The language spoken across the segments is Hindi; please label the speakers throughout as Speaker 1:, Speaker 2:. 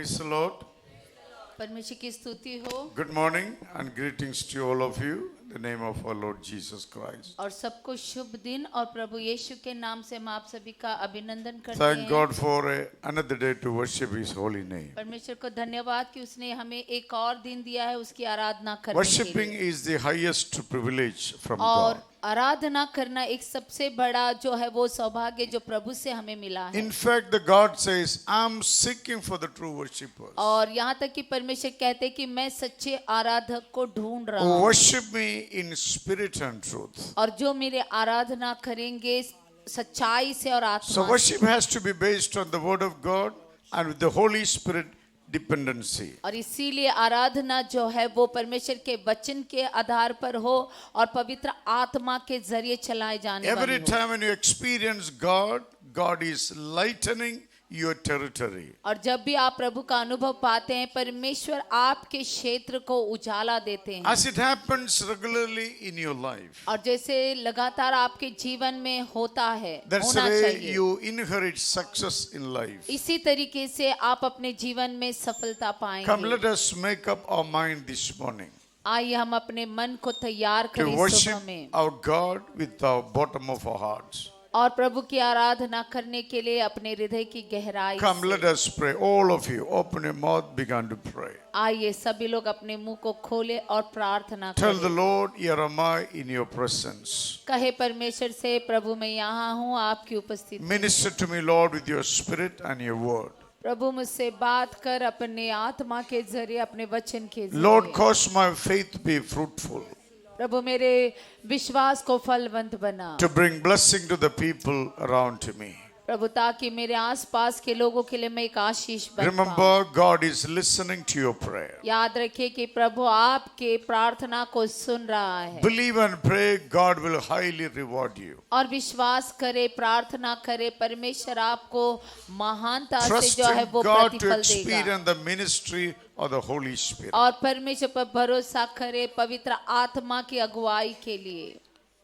Speaker 1: Praise the Lord.
Speaker 2: परमेश्वर की स्तुति हो।
Speaker 1: Good morning and greetings to all of you in the name of our Lord Jesus Christ.
Speaker 2: और सबको शुभ दिन और प्रभु यीशु के नाम से हम आप सभी का अभिनंदन करते
Speaker 1: Thank
Speaker 2: हैं।
Speaker 1: God for another day to worship His holy name.
Speaker 2: परमेश्वर को धन्यवाद कि उसने हमें एक और दिन दिया है उसकी आराधना करने के
Speaker 1: Worshipping
Speaker 2: लिए।
Speaker 1: is the highest privilege from
Speaker 2: और
Speaker 1: God.
Speaker 2: आराधना करना एक सबसे बड़ा जो है वो सौभाग्य जो प्रभु से हमें मिला है।
Speaker 1: In fact, the God says, "I'm seeking for the true worshippers.
Speaker 2: और यहाँ तक कि परमेश्वर कहते हैं कि मैं सच्चे आराधक को ढूंढ रहा हूँ।
Speaker 1: Worship me in spirit and truth."
Speaker 2: और जो मेरे आराधना करेंगे सच्चाई से और आत्मा
Speaker 1: So
Speaker 2: से।
Speaker 1: worship has to be based on the Word of God and with the Holy Spirit dependency.
Speaker 2: और इसीलिए आराधना जो है वो परमेश्वर के वचन के आधार पर हो और पवित्र आत्मा के जरिए चलाए जाने वाली
Speaker 1: Every
Speaker 2: हो।
Speaker 1: time when you experience God, God is lightening your territory.
Speaker 2: और जब भी आप प्रभु का अनुभव पाते हैं परमेश्वर आपके क्षेत्र को उजाला देते हैं।
Speaker 1: As it happens regularly in your life,
Speaker 2: और जैसे लगातार आपके जीवन में होता है
Speaker 1: that's the
Speaker 2: होना
Speaker 1: way
Speaker 2: चाहिए।
Speaker 1: you inherit success in life.
Speaker 2: इसी तरीके से आप अपने जीवन में सफलता
Speaker 1: Come,
Speaker 2: पाएंगे।
Speaker 1: let us make up our mind this morning
Speaker 2: आइए हम अपने मन को तैयार
Speaker 1: to
Speaker 2: करें
Speaker 1: worship
Speaker 2: सुबह में
Speaker 1: our God with the bottom of our hearts.
Speaker 2: और प्रभु की आराधना करने के लिए अपने हृदय की गहराई
Speaker 1: Come,
Speaker 2: से।
Speaker 1: let us pray. All of you, open your mouth, begin to pray.
Speaker 2: आइए सभी लोग अपने मुंह को खोले और प्रार्थना
Speaker 1: Tell the
Speaker 2: करें।
Speaker 1: Lord, here am I in your presence.
Speaker 2: कहे परमेश्वर से प्रभु मैं यहाँ हूँ आपकी उपस्थिति में।
Speaker 1: Minister to me, Lord, with your spirit and your word.
Speaker 2: प्रभु मुझसे बात कर अपने आत्मा के जरिए अपने वचन के
Speaker 1: Lord,
Speaker 2: जरिए।
Speaker 1: cause my faith to be fruitful,
Speaker 2: प्रभु मेरे विश्वास को फलवंत बना।
Speaker 1: to bring blessing to the people around me.
Speaker 2: प्रभु ताकि मेरे आसपास के लोगों के लिए मैं एक आशीष बन पाऊं।
Speaker 1: Remember, God is listening to your prayer.
Speaker 2: याद रखिए कि प्रभु आपके प्रार्थना को सुन रहा है।
Speaker 1: Believe and pray, God will highly reward you.
Speaker 2: और विश्वास करे प्रार्थना करे परमेश्वर आपको महानता से
Speaker 1: Trust
Speaker 2: जो है
Speaker 1: in
Speaker 2: वो
Speaker 1: God to
Speaker 2: प्रतिफल देगा।
Speaker 1: experience the ministry of the Holy Spirit.
Speaker 2: और परमेश्वर पर भरोसा करे पवित्र आत्मा की अगुवाई के लिए।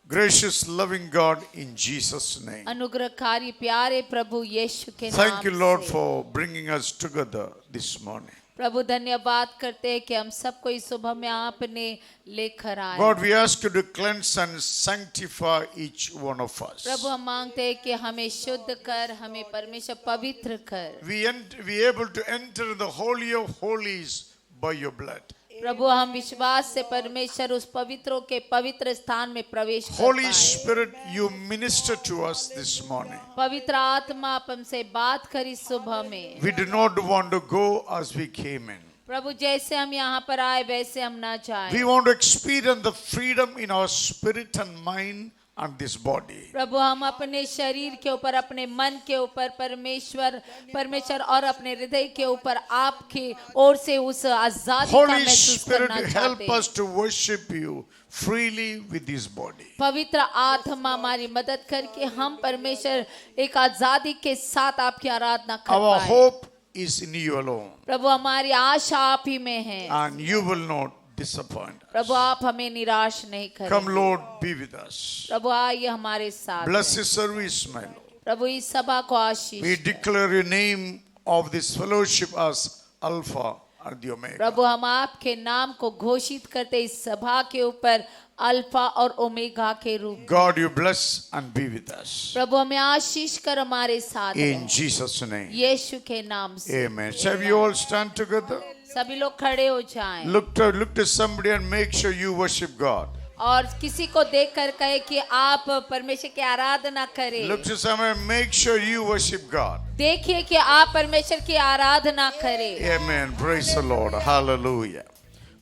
Speaker 1: Gracious, loving God, in Jesus' name.
Speaker 2: अनुग्रहकारी प्यारे प्रभु यीशु के नाम
Speaker 1: Thank you, Lord,
Speaker 2: से।
Speaker 1: for bringing us together this morning.
Speaker 2: प्रभु धन्यवाद करते हैं कि हम सबको इस सुबह में आपने लेकर आए।
Speaker 1: God, we ask you to cleanse and sanctify each one of us.
Speaker 2: प्रभु हम मांगते हैं कि हमें शुद्ध कर हमें परमेश्वर पवित्र कर।
Speaker 1: We able to enter the holy of holies by your blood.
Speaker 2: प्रभु हम विश्वास से परमेश्वर उस पवित्रों के पवित्र स्थान में प्रवेश कर
Speaker 1: Holy
Speaker 2: पाए।
Speaker 1: Spirit, you minister to us this morning.
Speaker 2: पवित्र आत्मा आप हमसे बात करी सुबह में।
Speaker 1: We do not want to go as we came in.
Speaker 2: प्रभु जैसे हम यहाँ पर आए वैसे हम ना जाएं।
Speaker 1: We want to experience the freedom in our spirit and mind and this body.
Speaker 2: प्रभु हम अपने शरीर के ऊपर अपने मन के ऊपर परमेश्वर और अपने हृदय के ऊपर आपकी ओर से उस आजादी का
Speaker 1: Holy
Speaker 2: महसूस
Speaker 1: Spirit,
Speaker 2: करना
Speaker 1: help
Speaker 2: चाहते हैं।
Speaker 1: us to worship you freely with this body.
Speaker 2: पवित्र आत्मा हमारी मदद करके हम परमेश्वर एक आजादी के साथ आपकी आराधना कर
Speaker 1: Our
Speaker 2: पाए।
Speaker 1: hope is in you alone,
Speaker 2: प्रभु हमारी आशा आप ही में है।
Speaker 1: and you will not disappoint.
Speaker 2: प्रभु आप हमें निराश नहीं
Speaker 1: Come,
Speaker 2: करें।
Speaker 1: Lord, be with us.
Speaker 2: प्रभु आइए हमारे साथ।
Speaker 1: Bless this service, my Lord.
Speaker 2: प्रभु इस सभा को आशीष
Speaker 1: We
Speaker 2: दें।
Speaker 1: declare your name of this fellowship as Alpha and the Omega.
Speaker 2: प्रभु हम आपके नाम को घोषित करते इस सभा के ऊपर अल्फा और ओमेगा के रूप में।
Speaker 1: God, you bless and be with us.
Speaker 2: प्रभु हमें आशीष कर हमारे साथ
Speaker 1: In
Speaker 2: रहें।
Speaker 1: Jesus' name.
Speaker 2: यीशु के नाम से
Speaker 1: Amen. Shall we all stand together?
Speaker 2: सभी लोग खड़े हो जाएं
Speaker 1: Look to somebody and make sure you worship God.
Speaker 2: और किसी को देखकर कहे कि आप परमेश्वर की आराधना करें।
Speaker 1: Look to somebody and make sure you worship God.
Speaker 2: देखिए कि आप परमेश्वर की आराधना करें।
Speaker 1: Amen. Praise the Lord. Hallelujah.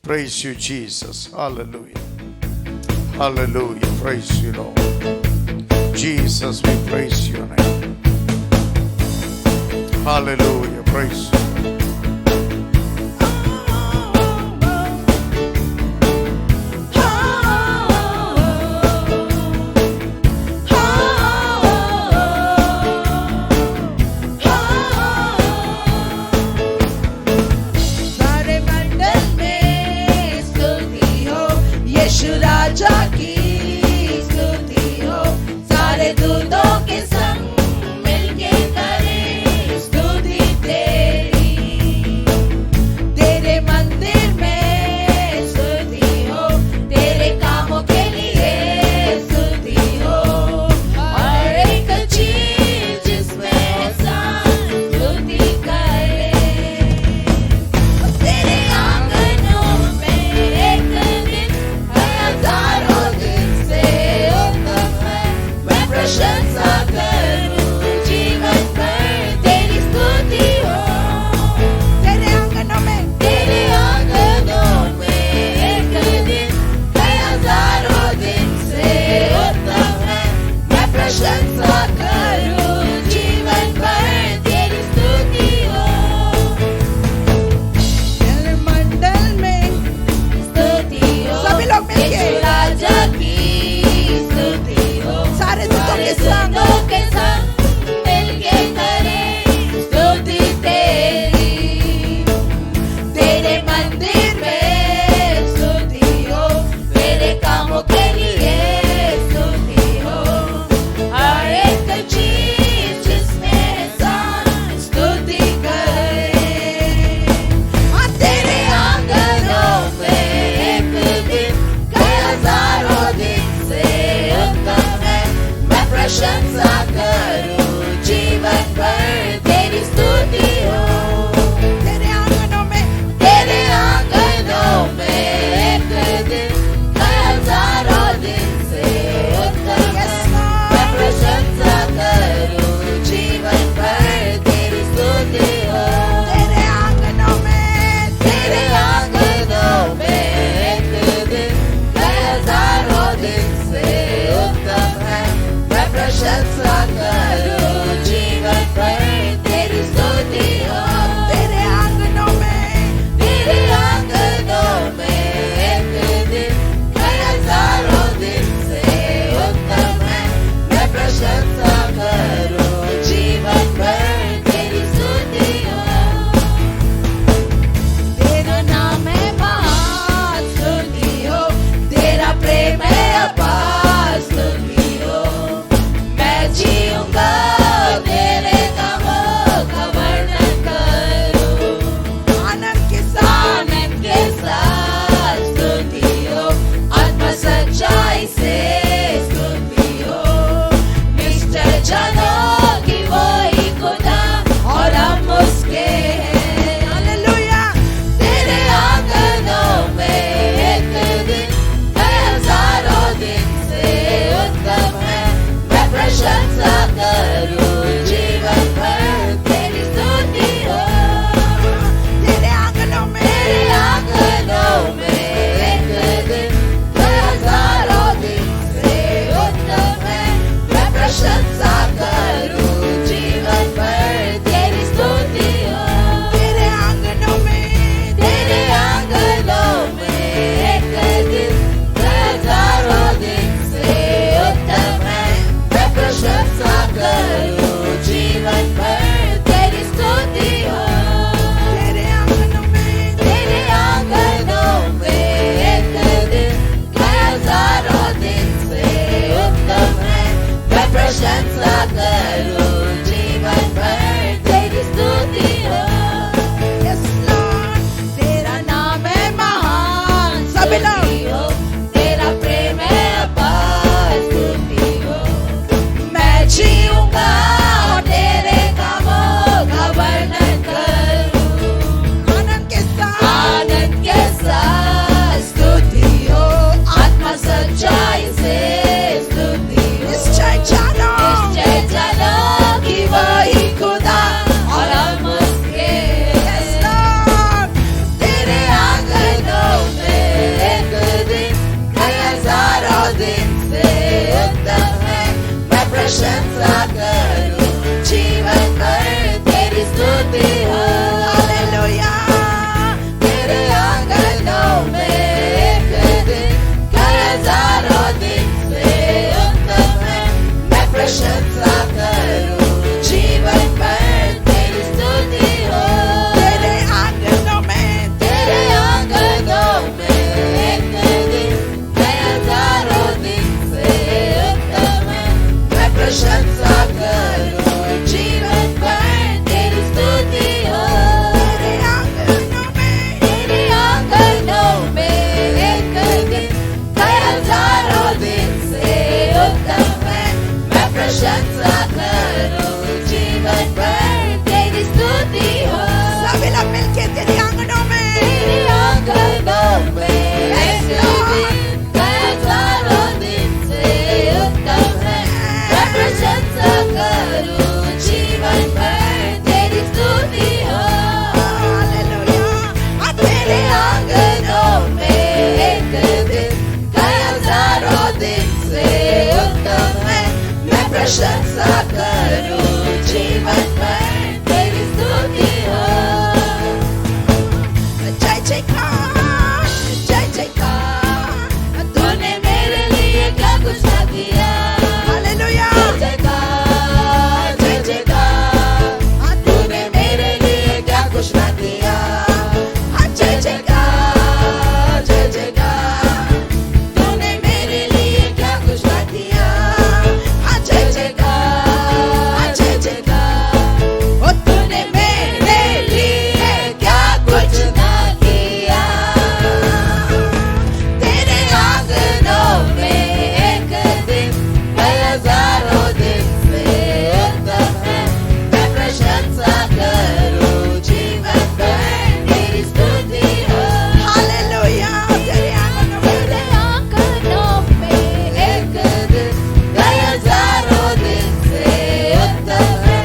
Speaker 1: Praise you, Jesus. Hallelujah. Hallelujah. Praise you, Lord. Jesus, we praise your name. Hallelujah. Praise you.
Speaker 3: सारे मंडल में स्तुति हो यीशु राजा की स्तुति हो सारे दूतों के संग मिलके करें स्तुति तेरी प्रशंसा करूं जीवन भर तेरी स्तुति हो जय जयकार जय जयकार तूने मेरे लिए क्या कुछ ना किया हालेलुया जय जयकार तूने मेरे लिए क्या कुछ ना किया जय जयकार तूने मेरे लिए क्या कुछ ना किया जय जयकार ओ तूने मेरे लिए क्या कुछ ना किया तेरे आंगनों में एक दिन हजारों दिन से उत्तम है मैं प्रशंसा करूं जीवन भर तेरी स्तुति हो हालेलुया तेरे आंगनों में एक दिन हजारों दिन से उत्तम है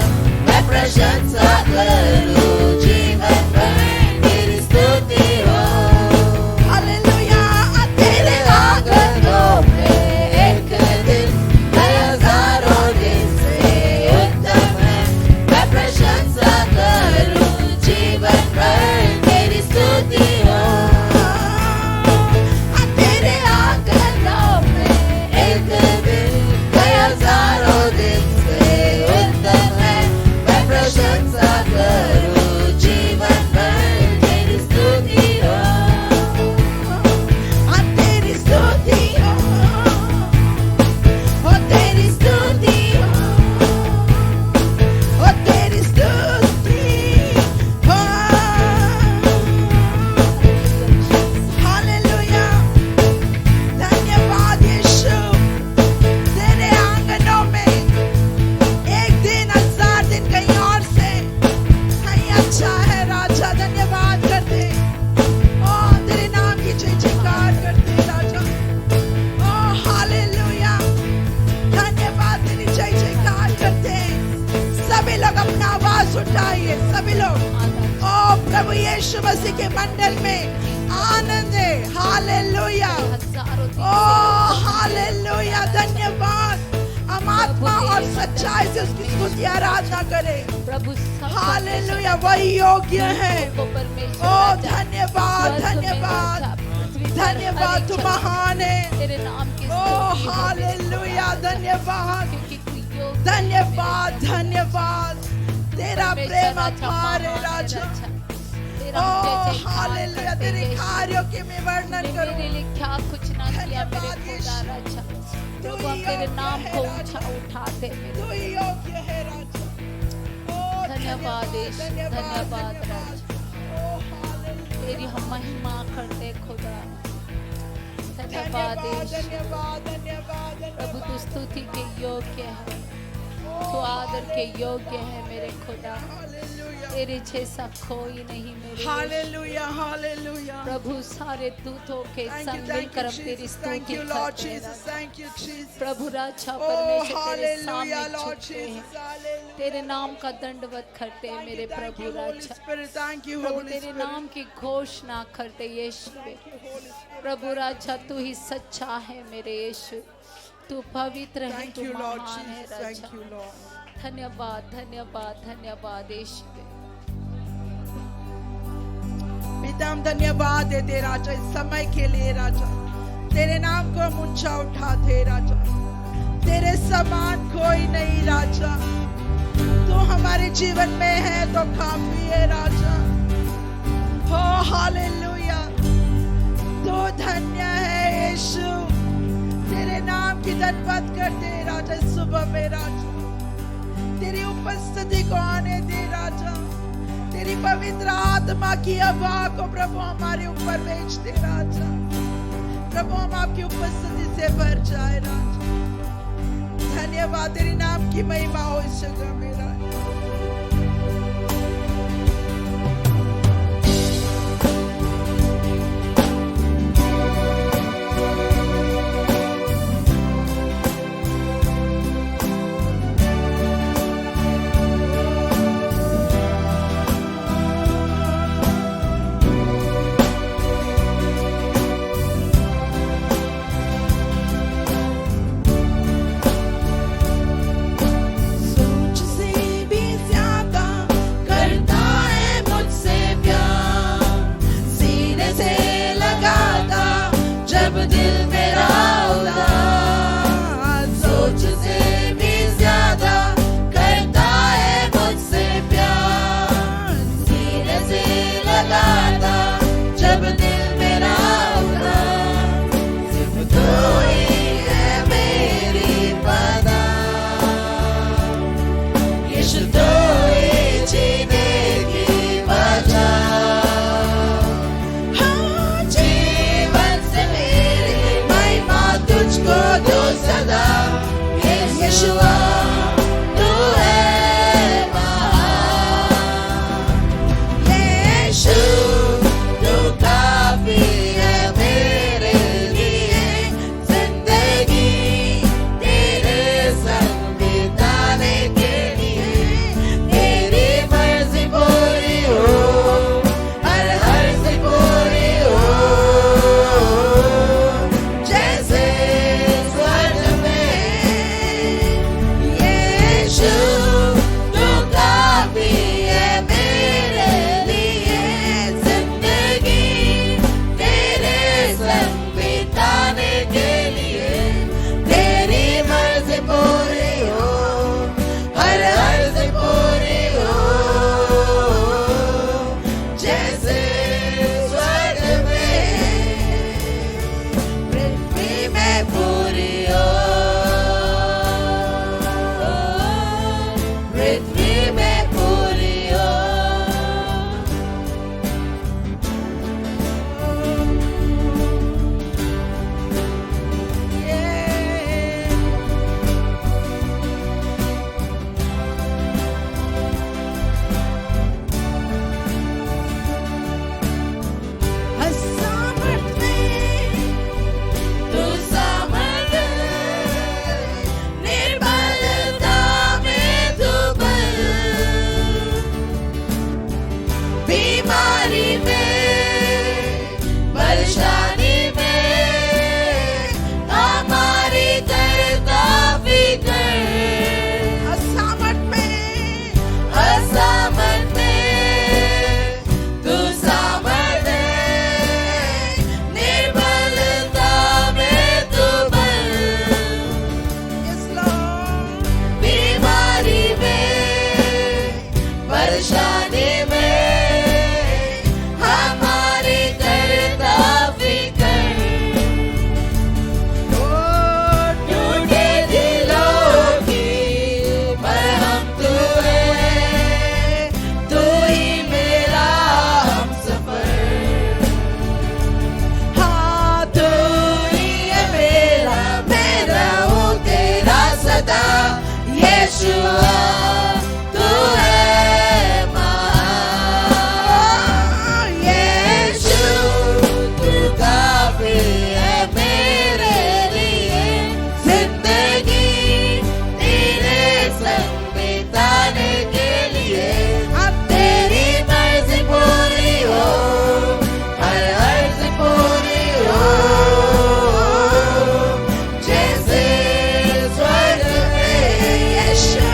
Speaker 3: मैं प्रशंसा करूं जीवन भर तेरी स्तुति हो हालेलुया तेरे आंगनों में एक दिन हजारों दिन से उत्तम है मैं प्रशंसा करूं जीवन भर तेरी स्तुति हो तेरे आंगनों में एक दिन हजारों दिन से उत्तम है मैं प्रशंसा करूं जीवन भर तेरी स्तुति हो तेरी स्तुति हो तेरी स्तुति हो तेरी स्तुति हो हालेलुया धन्यवाद यीशु तेरे आंगनों में एक दिन हजार दिन कहीं और से कहीं अच्छा है राजा धन्यवाद करते ओ तेरे नाम की जय जयकार करते राजा ओ हालेलुया धन्यवाद तेरी जय जयकार करते सभी लोग अपना आवाज उठाइए सभी लोग ओ प्रभु यीशु मसीह के मंडल में आनंद है हालेलुया
Speaker 2: हजारों दिन
Speaker 3: ओ हालेलुया धन्यवाद हम आत्मा और सच्चाई से उसकी स्तुति आराधना करें
Speaker 2: प्रभु सब
Speaker 3: हालेलुया वही योग्य है
Speaker 2: को परमेश्वर
Speaker 3: ओ
Speaker 2: राजा,
Speaker 3: धन्यवाद
Speaker 2: स्वर्ग में
Speaker 3: धन्यवाद
Speaker 2: राजा, पृथ्वी पर
Speaker 3: धन्यवाद
Speaker 2: हर
Speaker 3: तू
Speaker 2: एक
Speaker 3: महान है
Speaker 2: तेरे नाम की
Speaker 3: ओ
Speaker 2: स्तुति हो
Speaker 3: हालेलुया धन्यवाद
Speaker 2: क्योंकि तू योग्य
Speaker 3: धन्यवाद धन्यवाद तेरा
Speaker 2: परमेश्वर
Speaker 3: प्रेम
Speaker 2: राजा,
Speaker 3: अपार है
Speaker 2: महान है
Speaker 3: राजा
Speaker 2: तेरा
Speaker 3: ओ
Speaker 2: हम जय जयकार
Speaker 3: हालेलुया
Speaker 2: करते
Speaker 3: तेरे
Speaker 2: यीशु।
Speaker 3: कार्यों के मैं वर्णन
Speaker 2: तूने
Speaker 3: करूं
Speaker 2: मेरे लिए क्या कुछ ना किया मेरे
Speaker 3: धन्यवाद
Speaker 2: खुदा
Speaker 3: यीशु।
Speaker 2: राजा प्रभु हम
Speaker 3: ही
Speaker 2: तेरे
Speaker 3: योग्य
Speaker 2: नाम
Speaker 3: है
Speaker 2: को
Speaker 3: राजा।
Speaker 2: ऊंचा उठाते मेरे
Speaker 3: तू ही योग्य है राजा ओ
Speaker 2: धन्यवाद यीशु, धन्यवाद राजा।
Speaker 3: ओ हालेलुया
Speaker 2: तेरी हम महिमा करते खुदा धन्यवाद यीशु।
Speaker 3: धन्यवाद धन्यवाद
Speaker 2: प्रभु तू स्तुति के योग्य है तू आदर के योग्य है मेरे खुदा तेरे जैसा कोई नहीं मेरे यीशु।
Speaker 3: हालेलुया हालेलुया
Speaker 2: प्रभु सारे दूतों के संग मिलकर हम तेरी
Speaker 3: थैंक
Speaker 2: स्तुति
Speaker 3: यू लॉर्ड
Speaker 2: करते हैं
Speaker 3: जीसस थैंक यू जीसस
Speaker 2: प्रभु राजा
Speaker 3: ओ
Speaker 2: परमेश्वर तेरे
Speaker 3: हालेलुया
Speaker 2: सामने
Speaker 3: लॉर्ड
Speaker 2: झुकते हैं
Speaker 3: जीसस हालेलुया
Speaker 2: तेरे नाम का दंडवत करते हैं मेरे प्रभु राजा
Speaker 3: थैंक यू
Speaker 2: प्रभु
Speaker 3: होली
Speaker 2: तेरे नाम की घोषणा करते यीशु प्रभु राजा तू ही सच्चा है मेरे यीशु तू पवित्र है
Speaker 3: थैंक
Speaker 2: तू
Speaker 3: यू लॉर्ड
Speaker 2: महान है
Speaker 3: Jesus
Speaker 2: Raja
Speaker 3: thank you Lord
Speaker 2: धन्यवाद धन्यवाद धन्यवाद यीशु
Speaker 3: पिता हम धन्यवाद देते राजा इस समय के लिए राजा तेरे नाम को हम ऊंचा उठाते राजा तेरे समान कोई नहीं राजा तू हमारे जीवन में है तो काफी है राजा हो हालेलुया तो धन्य है यीशु तेरे नाम की धन्यवाद करते हैं राजा इस सुबह में राजा तेरी उपस्थिति को आने दे राजा तेरी पवित्र आत्मा की हवा को प्रभु हमारे ऊपर भेज दे राजा प्रभु हम आपकी उपस्थिति से भर जाए राजा धन्यवाद तेरे नाम की महिमा हो इस जगह में राजा जैसे स्वर्ग में पृथ्वी में पूरी हो, पृथ्वी में पूरी हो। सामर्थ में तू सामर्थ, निर्बलता में तू बल, बीमारी में परेशानी में हमारी करता फिकर। असामर्थ में तू सामर्थ, निर्बलता में तू बल, बीमारी में परेशानी में हमारी करता फिकर। टूटे दिलों की मरहम तू है, तू ही मेरा हमसफर। हाँ तू ही है मेरा, मैं रहूं तेरा सदा। यीशुआ तू है महान, यीशु तू काफी है मेरे लिए। जिंदगी तेरे संग बिताने के लिए, अब तेरी मर्जी पूरी हो, हर अर्ज पूरी हो। जैसे स्वर्ग में यीशु,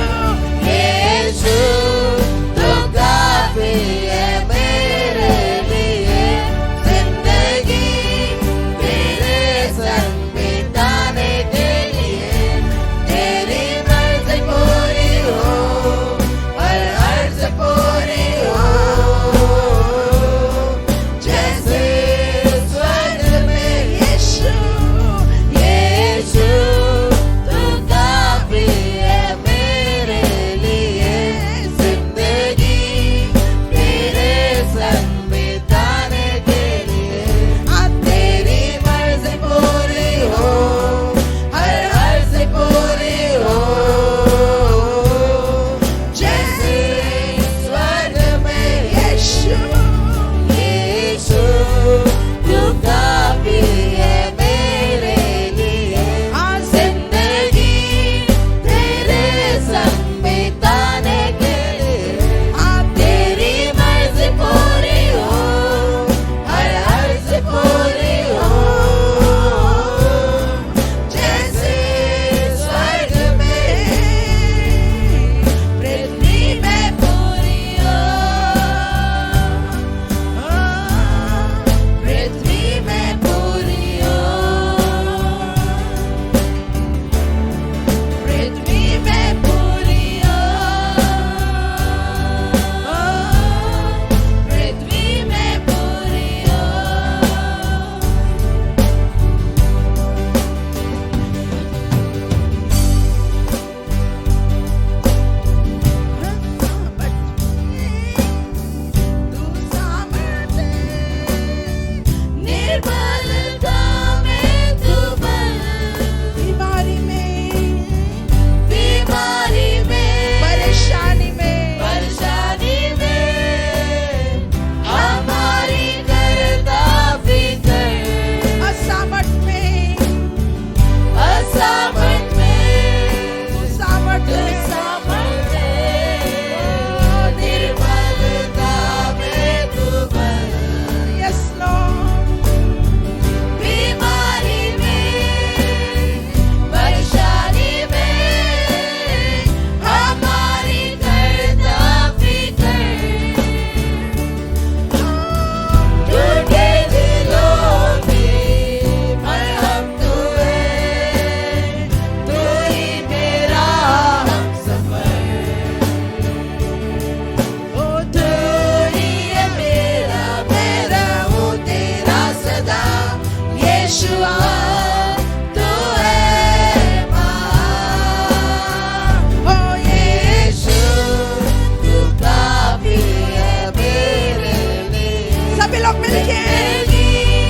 Speaker 3: सभी लोग मिलके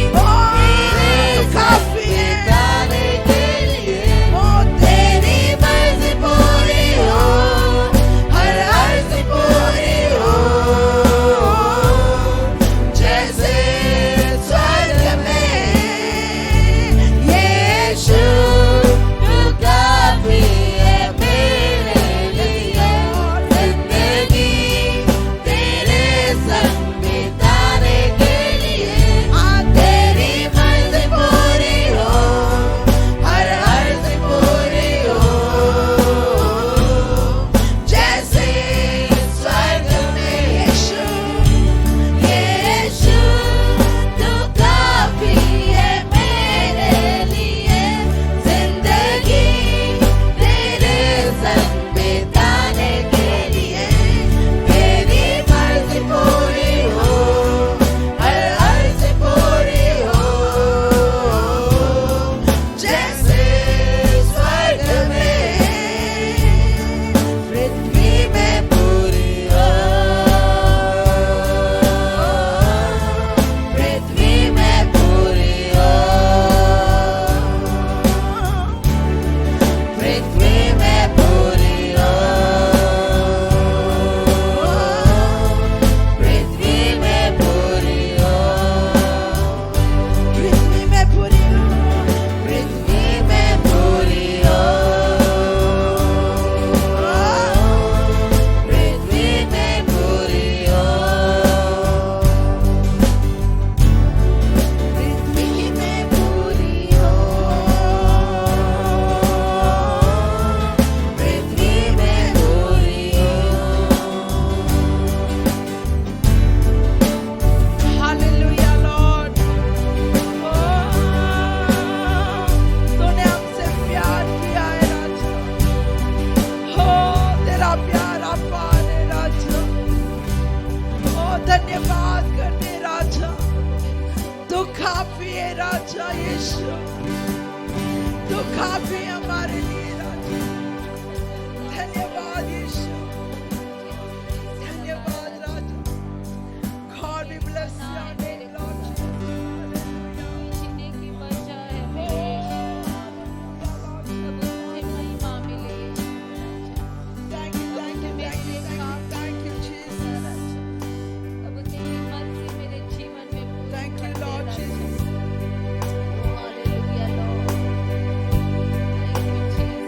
Speaker 3: ओ तू काफी है ओ तेरी मर्जी पूरी हो हर अर्ज पूरी हो जैसे स्वर्ग में यीशु
Speaker 2: तू काफी है मेरे लिए जिंदगी तेरे संग बिताने के लिए
Speaker 3: तेरी मर्जी पूरी हो हर अर्ज पूरी हो जैसे स्वर्ग में यीशु
Speaker 2: यीशु तू काफी है मेरे लिए जिंदगी तेरे संग बिताने के लिए
Speaker 3: तेरी मर्जी पूरी हो हर अर्ज पूरी हो जैसे स्वर्ग में पृथ्वी में पूरी हो पृथ्वी में पूरी हो पृथ्वी में पूरी हो पृथ्वी में पूरी हो पृथ्वी में पूरी हो पृथ्वी में पूरी हो पृथ्वी में पूरी हो पृथ्वी में पूरी हो पृथ्वी में पूरी हो हालेलुया लॉर्ड तूने हमसे प्यार किया है राजा हो तेरा प्यार अपार है राजा ओ धन्यवाद करते राजा तू काफी है राजा यीशु तू काफी है हमारे लिए राजा धन्यवाद यीशु धन्यवाद राजा God we bless your name Lord
Speaker 2: जीने की वजह है मेरे अब तुझे महिमा मिले
Speaker 3: thank you Jesus
Speaker 2: अब तेरी मर्जी मेरे जीवन में पूरी
Speaker 3: thank you
Speaker 2: कर दे
Speaker 3: Lord
Speaker 2: Raja.
Speaker 3: Jesus
Speaker 2: hallelujah Lord thank you Jesus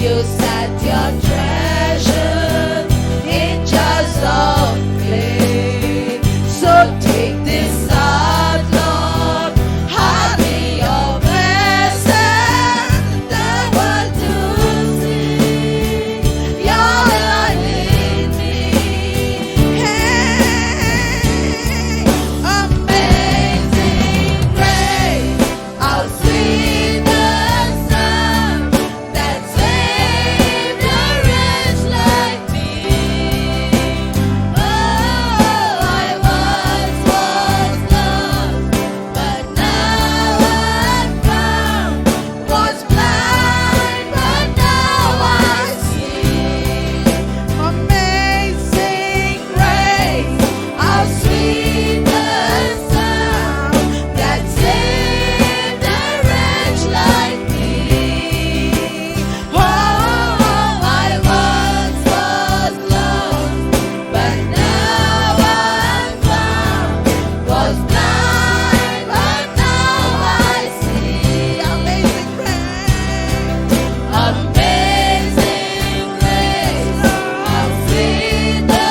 Speaker 2: You set your treasure in jars of clay. So take this heart, Lord, hardly your blessing, the world to see your light in me.
Speaker 3: Hey,
Speaker 2: Amazing grace, how sweet the sound that saved a wretch like me. Oh, I once was lost, but now I'm found. Was blind, but now I see.
Speaker 3: amazing grace,
Speaker 2: How sweet the sound that saved a wretch like me. Oh, I once was lost, but now I'm found. Was blind, but now I see.
Speaker 3: amazing grace,
Speaker 2: Amazing grace, how sweet the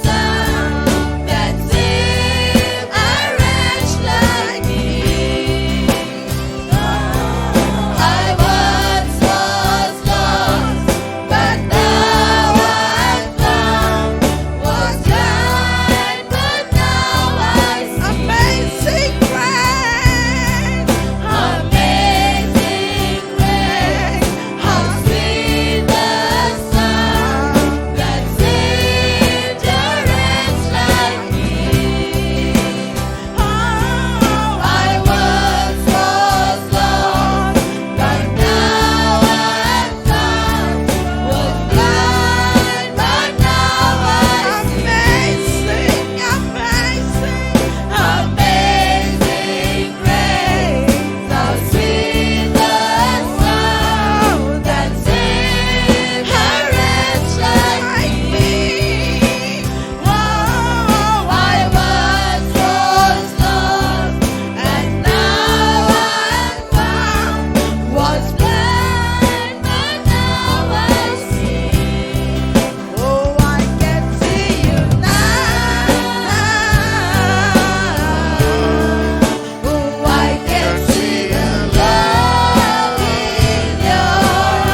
Speaker 2: sound that saved a wretch like me. I once was lost, but now I'm found. Was blind, but now I see.
Speaker 3: amazing grace,
Speaker 2: Amazing grace, how sweet the sound that saved a wretch like me. I once was lost, but now I'm found. Was blind, but now I see.
Speaker 3: amazing, amazing,
Speaker 2: Amazing grace, how sweet the sound that saved a wretch like me. Oh, I once was lost, and now I'm found. Was blind, but now I see.
Speaker 3: oh, I can see you now.
Speaker 2: Oh, I can see the love in your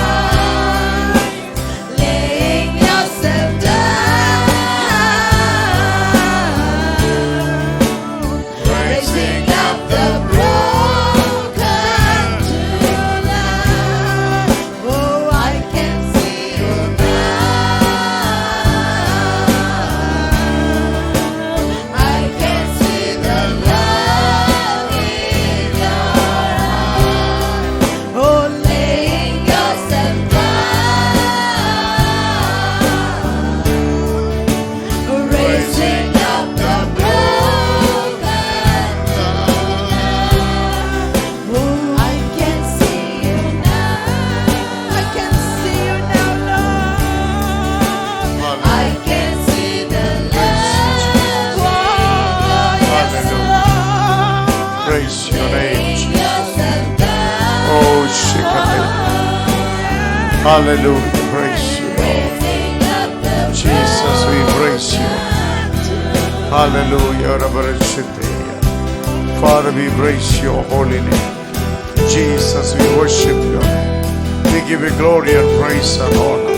Speaker 2: eyes, laying yourself down, raising up the broken to life. Oh, I can see you now. I can see the love in your eyes. Oh, laying yourself down, raising up the broken to life. Oh, I can see you now.
Speaker 3: I can see you now, Lord.
Speaker 2: I can see the love
Speaker 3: Oh, yes, Lord.
Speaker 1: Praise your name,
Speaker 2: laying
Speaker 1: Jesus.
Speaker 2: yourself down.
Speaker 1: Oh, Shikate. Hallelujah. Praise you, Lord.
Speaker 2: Raising up the
Speaker 1: Jesus, we praise you. Hallelujah. Rabarashiteya. Father, we praise your holy name. Jesus, we worship your name. We give you glory and praise and honor.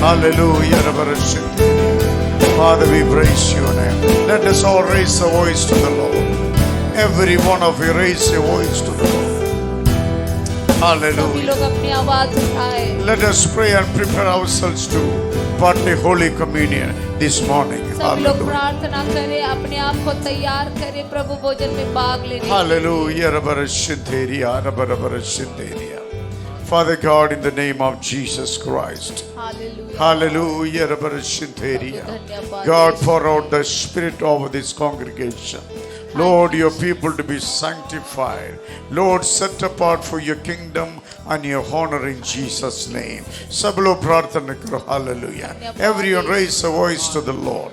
Speaker 1: Hallelujah. Rabarashiteya. Father, we praise your name. Let us all raise a voice to the Lord. Every one of you raise a voice to the Lord.
Speaker 2: सभी
Speaker 1: Hallelujah.
Speaker 2: लोग अपनी आवाज उठाए.
Speaker 1: Let us pray and prepare ourselves to partake Holy Communion this morning.
Speaker 2: सब लोग
Speaker 1: Hallelujah.
Speaker 2: प्रार्थना करें, अपने आप को तैयार करें प्रभु भोजन में भाग लेने के लिए.
Speaker 1: Hallelujah. Rabarashiteya. Rabarashiteya. Father God, in the name of Jesus Christ.
Speaker 2: Hallelujah.
Speaker 1: Hallelujah. Rabarashiteya. God, pour out the Spirit over this congregation. Lord, your people to be sanctified. Lord, set apart for your kingdom and your honor in Jesus' name. सब लोग प्रार्थना करो. Hallelujah. Everyone raise a voice to the Lord.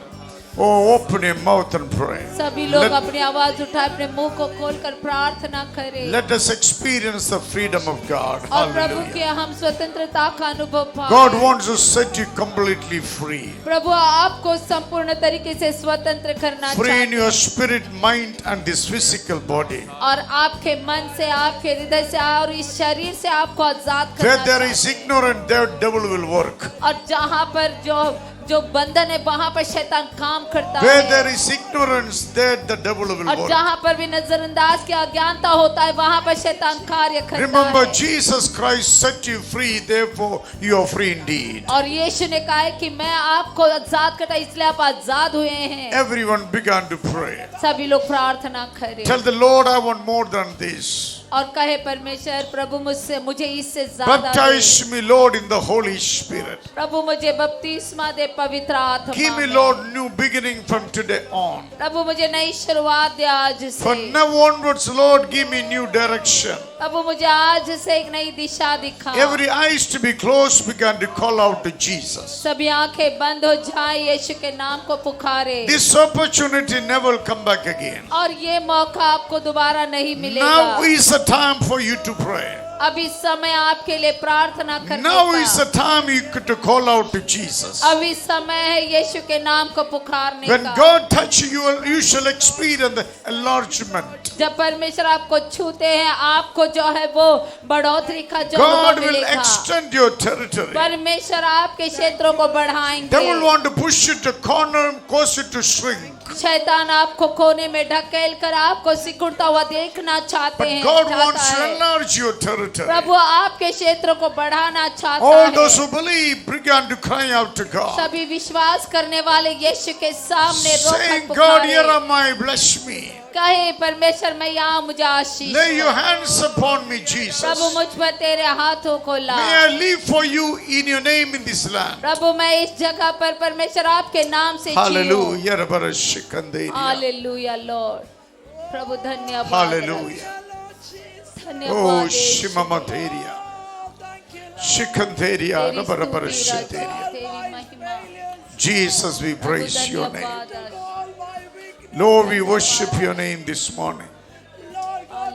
Speaker 1: Oh, open your mouth and pray.
Speaker 2: सभी लोग
Speaker 1: Let,
Speaker 2: अपनी आवाज उठाए, अपने मुंह को खोलकर प्रार्थना करें
Speaker 1: let us experience the freedom of God.
Speaker 2: और प्रभु
Speaker 1: Hallelujah.
Speaker 2: के हम स्वतंत्रता का अनुभव
Speaker 1: God
Speaker 2: पाएं।
Speaker 1: wants to set you completely free.
Speaker 2: प्रभु आपको संपूर्ण तरीके से स्वतंत्र करना
Speaker 1: Free in
Speaker 2: चाहते
Speaker 1: your spirit, mind, and this physical body.
Speaker 2: और आपके मन से, आपके हृदय से और इस शरीर से आपको आजाद
Speaker 1: Where
Speaker 2: करना
Speaker 1: there
Speaker 2: चाहते
Speaker 1: is ignorance, there devil will work.
Speaker 2: और जहाँ पर जो बंधन है वहाँ पर शैतान काम करता
Speaker 1: Where
Speaker 2: है
Speaker 1: there is ignorance, there the devil will
Speaker 2: और
Speaker 1: work.
Speaker 2: जहाँ पर भी नजरअंदाज की अज्ञानता होता है वहाँ पर शैतान कार्य करता
Speaker 1: Remember,
Speaker 2: है।
Speaker 1: Jesus Christ set you free, therefore you are free indeed.
Speaker 2: और यीशु ने कहा है कि मैं आपको आजाद करता, इसलिए आप आजाद हुए हैं।
Speaker 1: Everyone began to pray.
Speaker 2: सभी लोग प्रार्थना करें
Speaker 1: Tell the Lord, I want more than this.
Speaker 2: और कहे परमेश्वर प्रभु मुझे इससे ज्यादा दे।
Speaker 1: Baptize me, Lord, in the Holy Spirit.
Speaker 2: प्रभु मुझे बपतिस्मा दे पवित्र आत्मा
Speaker 1: Give me,
Speaker 2: में।
Speaker 1: Lord, new beginning from today on.
Speaker 2: प्रभु मुझे नई शुरुआत दे आज
Speaker 1: From
Speaker 2: से।
Speaker 1: now onwards, Lord, give me new direction.
Speaker 2: प्रभु मुझे आज से एक नई दिशा दिखा।
Speaker 1: Every eyes to be closed began to call out to Jesus.
Speaker 2: सभी आंखें बंद हो जाए, यीशु के नाम को पुकारे।
Speaker 1: This opportunity never will come back again.
Speaker 2: और ये मौका आपको दोबारा नहीं मिलेगा।
Speaker 1: Now is the time for you to pray.
Speaker 2: अब इस समय आपके लिए प्रार्थना करने
Speaker 1: Now is
Speaker 2: का।
Speaker 1: the time you could to call out to Jesus.
Speaker 2: अब इस समय है यीशु के नाम को पुकारने
Speaker 1: When
Speaker 2: का।
Speaker 1: God touches you, you shall experience the enlargement.
Speaker 2: जब परमेश्वर आपको छूते हैं, आपको जो है वो बढ़ोतरी का जो
Speaker 1: God
Speaker 2: अनुभव
Speaker 1: will
Speaker 2: मिलेगा।
Speaker 1: extend your territory.
Speaker 2: परमेश्वर आपके क्षेत्रों को बढ़ाएंगे।
Speaker 1: Devil want to push you to corner, cause you to shrink.
Speaker 2: शैतान आपको कोने में ढकेल कर आपको सिकुड़ता हुआ देखना चाहते
Speaker 1: But
Speaker 2: हैं।
Speaker 1: God
Speaker 2: चाहता
Speaker 1: wants to
Speaker 2: है।
Speaker 1: enlarge your territory.
Speaker 2: प्रभु आपके क्षेत्र को बढ़ाना चाहता
Speaker 1: All
Speaker 2: है।
Speaker 1: those who believe began to cry out to God,
Speaker 2: सभी विश्वास करने वाले यीशु के सामने
Speaker 1: saying,
Speaker 2: रोकर
Speaker 1: God, here
Speaker 2: पुकारे।
Speaker 1: am I, bless me.
Speaker 2: कहे परमेश्वर मैं यहाँ, मुझे आशीष
Speaker 1: Lay your
Speaker 2: दो।
Speaker 1: hands upon me, Jesus.
Speaker 2: प्रभु मुझ पर तेरे हाथों को ला।
Speaker 1: May I live for you in your name in this land.
Speaker 2: प्रभु मैं इस जगह पर परमेश्वर आपके नाम से जीऊं।
Speaker 1: Hallelujah. Rabbarashikanderiya.
Speaker 2: Hallelujah lord. प्रभु धन्यवाद।
Speaker 1: Hallelujah.
Speaker 2: धन्यवाद
Speaker 1: Oh,
Speaker 2: यीशु।
Speaker 1: Shimamateria. Shikanderiya.
Speaker 2: तेरी स्तुति राजा,
Speaker 1: Rabbarabbarashiteria.
Speaker 2: तेरी महिमा।
Speaker 1: Jesus, we
Speaker 2: Prabhu
Speaker 1: praise your name.
Speaker 2: धन्यवाद।
Speaker 1: Lord, we worship your name this morning.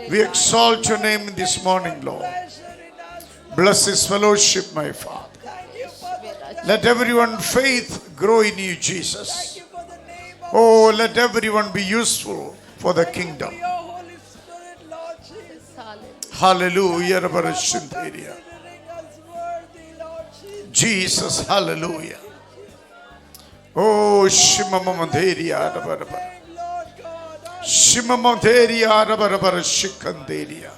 Speaker 1: We exalt your name this morning, Lord. Bless this fellowship, my Father. Let everyone faith grow in you, Jesus. Oh, let everyone be useful for the kingdom. Hallelujah. Rabbarashinteria. Jesus, hallelujah. Oh, Shimamamanderia. Rabbarabbar. Shimamamanderia. Rabbarabbar. Shikanderia.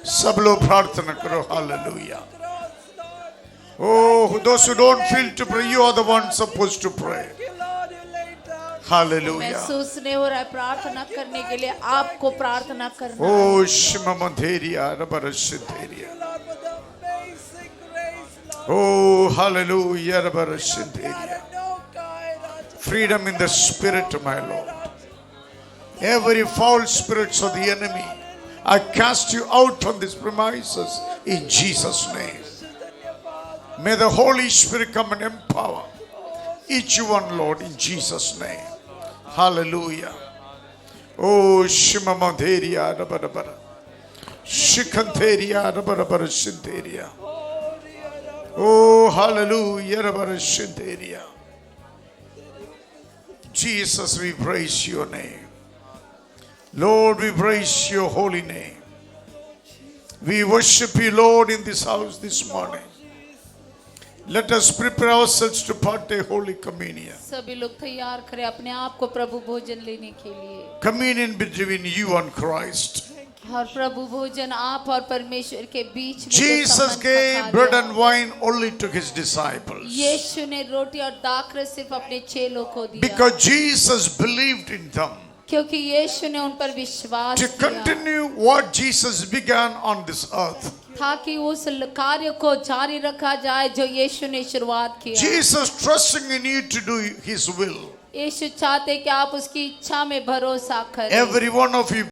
Speaker 1: सब लोग प्रार्थना करो. Hallelujah. Oh, those who don't feel to pray, you are the ones supposed to pray. Hallelujah.
Speaker 2: महसूस नहीं हो रहा है प्रार्थना करने के लिए, आपको प्रार्थना करना।
Speaker 1: Oh, Shimamamanderia. Rabbarashinteria. Oh, hallelujah. Rabbarashinteria. Freedom in the spirit, my Lord. Every foul spirits of the enemy, I cast you out from these premises in Jesus' name. May the Holy Spirit come and empower each one, Lord, in Jesus' name. Hallelujah. Oh, Shimamaderia, Rabbarabara. Shikanteria, Rabbarabara, Shinteria. Oh, hallelujah, Rabbarabara, Shinteria. Jesus, we praise your name. Lord, we praise your holy name. We worship you, Lord, in this house this morning. Let us prepare ourselves to partake Holy Communion.
Speaker 2: सभी लोग तैयार करें अपने आप को प्रभु भोजन लेने के लिए।
Speaker 1: Communion between you and Christ.
Speaker 2: और प्रभु भोजन आप और परमेश्वर के बीच में जो
Speaker 1: Jesus
Speaker 2: संबंध
Speaker 1: gave
Speaker 2: का
Speaker 1: bread
Speaker 2: कार्य
Speaker 1: and wine only to his disciples.
Speaker 2: यीशु ने रोटी और दाखरस सिर्फ अपने चेलों को दिया,
Speaker 1: Because Jesus believed in them.
Speaker 2: क्योंकि यीशु ने उन पर विश्वास
Speaker 1: To
Speaker 2: किया
Speaker 1: continue what Jesus began on this earth.
Speaker 2: ताकि उस कार्य को जारी रखा जाए जो यीशु ने शुरुआत किया।
Speaker 1: Jesus trusting in you to do his will.
Speaker 2: यीशु चाहते कि आप उसकी इच्छा में भरोसा करें।
Speaker 1: Every one of you